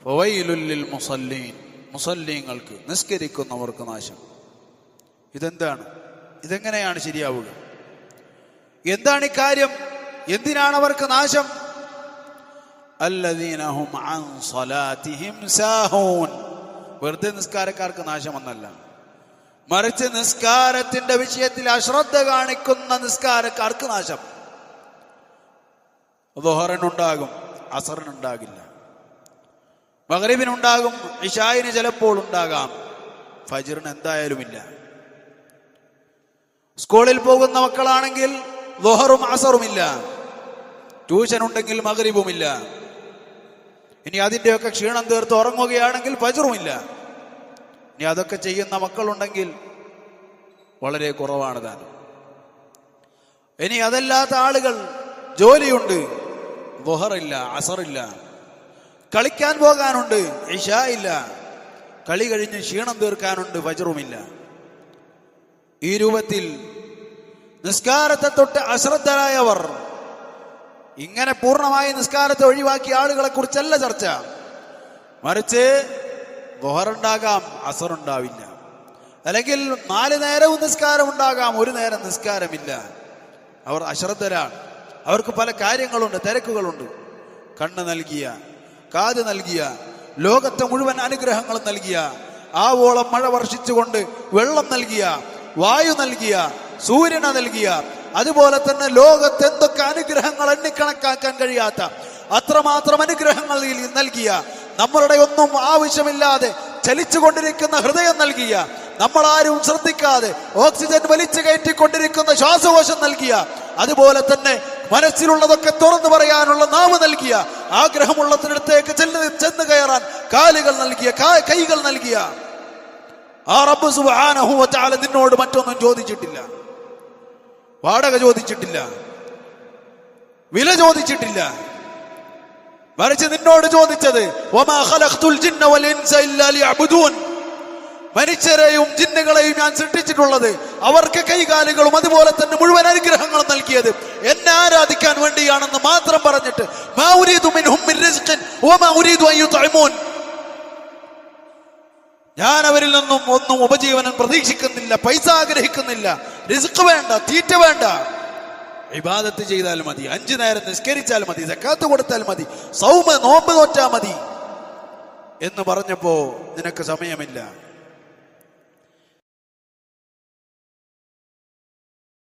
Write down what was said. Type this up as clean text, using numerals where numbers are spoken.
ഫവൈലുൽ ലിൽ മുസല്ലീൻ, മുസല്ലീങ്ങൾക്ക് നിസ്കരിക്കുന്നവർക്ക് നാശം. ഇതെന്താണ്? ഇതെങ്ങനെയാണ് ശരിയാവുക? എന്താണ് ഇക്കാര്യം? എന്തിനാണ് അവർക്ക് നാശം? അല്ലദീന ഹും അൻ സ്വലാത്തിഹിം സാഹൂൻ. വെറുതെ നിസ്കാരക്കാർക്ക് നാശമെന്നല്ല, മറിച്ച് നിസ്കാരത്തിന്റെ വിഷയത്തിൽ അശ്രദ്ധ കാണിക്കുന്ന നിസ്കാരക്കാർക്ക് നാശം. ദുഹറിനുണ്ടാകും, അസറിനുണ്ടാകില്ല. മഗ്രിബിനുണ്ടാകും, ഇശായിന് ചിലപ്പോൾ ഉണ്ടാകാം, ഫജ്റിന് എന്തായാലുമില്ല. സ്കൂളിൽ പോകുന്ന മക്കളാണെങ്കിൽ ദുഹറും അസറുമില്ല. ട്യൂഷൻ ഉണ്ടെങ്കിൽ മഗ്രിബുമില്ല. ഇനി അതിൻ്റെയൊക്കെ ക്ഷീണം തീർത്ത് ഉറങ്ങുകയാണെങ്കിൽ ഫജ്റുമില്ല. ഇനി അതൊക്കെ ചെയ്യുന്ന മക്കളുണ്ടെങ്കിൽ വളരെ കുറവാണ് താൻ. ഇനി അതല്ലാത്ത ആളുകൾ ജോലിയുണ്ട്, ദുഹറില്ല, അസറില്ല. കളിക്കാൻ പോകാനുണ്ട്, ഇശാ ഇല്ല. കളി കഴിഞ്ഞ് ക്ഷീണം തീർക്കാനുണ്ട്, ഫജ്റുമില്ല. ഈ രൂപത്തിൽ നിസ്കാരത്തെ തൊട്ട് അശ്രദ്ധരായവർ, ഇങ്ങനെ പൂർണ്ണമായി നിസ്കാരത്തെ ഒഴിവാക്കിയ ആളുകളെ കുറിച്ചല്ല ചർച്ച. മറിച്ച് ദുഹറുണ്ടാകാം, അസറുണ്ടാവില്ല. അല്ലെങ്കിൽ 4 നേരവും നിസ്കാരം ഉണ്ടാകാം, 1 നേരം നിസ്കാരമില്ല. അവർ അശ്രദ്ധരാണ്. അവർക്ക് പല കാര്യങ്ങളുണ്ട്, തിരക്കുകളുണ്ട്. കണ്ണ് നൽകിയ, കാത് നൽകിയ, ലോകത്തെ മുഴുവൻ അനുഗ്രഹങ്ങൾ നൽകിയ, ആവോളം മഴ വർഷിച്ചുകൊണ്ട് വെള്ളം നൽകിയ, വായു നൽകിയ, സൂര്യനെ നൽകിയ, അതുപോലെ തന്നെ ലോകത്ത് എന്തൊക്കെ അനുഗ്രഹങ്ങൾ എണ്ണിക്കണക്കാക്കാൻ കഴിയാത്ത അത്രമാത്രം അനുഗ്രഹങ്ങൾ നൽകിയ, നമ്മളുടെ ഒന്നും ആവശ്യമില്ലാതെ ചലിച്ചുകൊണ്ടിരിക്കുന്ന ഹൃദയം നൽകിയ, നമ്മളാരും ശ്രദ്ധിക്കാതെ ഓക്സിജൻ വലിച്ചു കയറ്റിക്കൊണ്ടിരിക്കുന്ന ശ്വാസകോശം നൽകിയ, അതുപോലെ തന്നെ മനസ്സിലുള്ളതൊക്കെ തുറന്നു പറയാനുള്ള നാവ് നൽകിയ, ആഗ്രഹമുള്ളതിനടുത്തേക്ക് ചെന്ന് കയറാൻ കാലുകൾ നൽകിയ, കൈകൾ നൽകിയ ആ റബ്ബ് സുബ്ഹാനഹു വ തആല നിന്നോട് മറ്റൊന്നും ചോദിച്ചിട്ടില്ല. വാടക ചോദിച്ചിട്ടില്ല, വില ചോദിച്ചിട്ടില്ല. മറിച്ച് നിന്നോട് ചോദിച്ചത് വമാ ഖലഖ്തുൽ ജിന്ന വൽ ഇൻസ ഇല്ലാ ലിയഅ്ബുദൂൻ. മനുഷ്യരെയും ജിന്നുകളെയും ഞാൻ സൃഷ്ടിച്ചിട്ടുള്ളത് അവർക്ക് കൈകാലുകളും അതുപോലെ തന്നെ മുഴുവൻ അനുഗ്രഹങ്ങളും നൽകിയത് എന്നെ ആരാധിക്കാൻ വേണ്ടിയാണെന്ന് മാത്രം പറഞ്ഞിട്ട് മാ ഉരീദു മിൻഹും മിൻ റിസ്ഖിൻ വമാ ഉരീദു അൻ യുത്ഇമൂൻ, ഞാൻ അവരിൽ നിന്നും ഒന്നും ഉപജീവനം പ്രതീക്ഷിക്കുന്നില്ല, പൈസ ആഗ്രഹിക്കുന്നില്ല, റിസ്ക് വേണ്ട, തീറ്റ വേണ്ട. ഇബാദത്ത് ചെയ്താൽ മതി, 5 നേരം നിസ്കരിച്ചാൽ മതി, സക്കാത്ത് കൊടുത്താൽ മതി, സൗമ നോമ്പ് നോറ്റാൽ മതി എന്ന് പറഞ്ഞപ്പോ നിനക്ക് സമയമില്ല.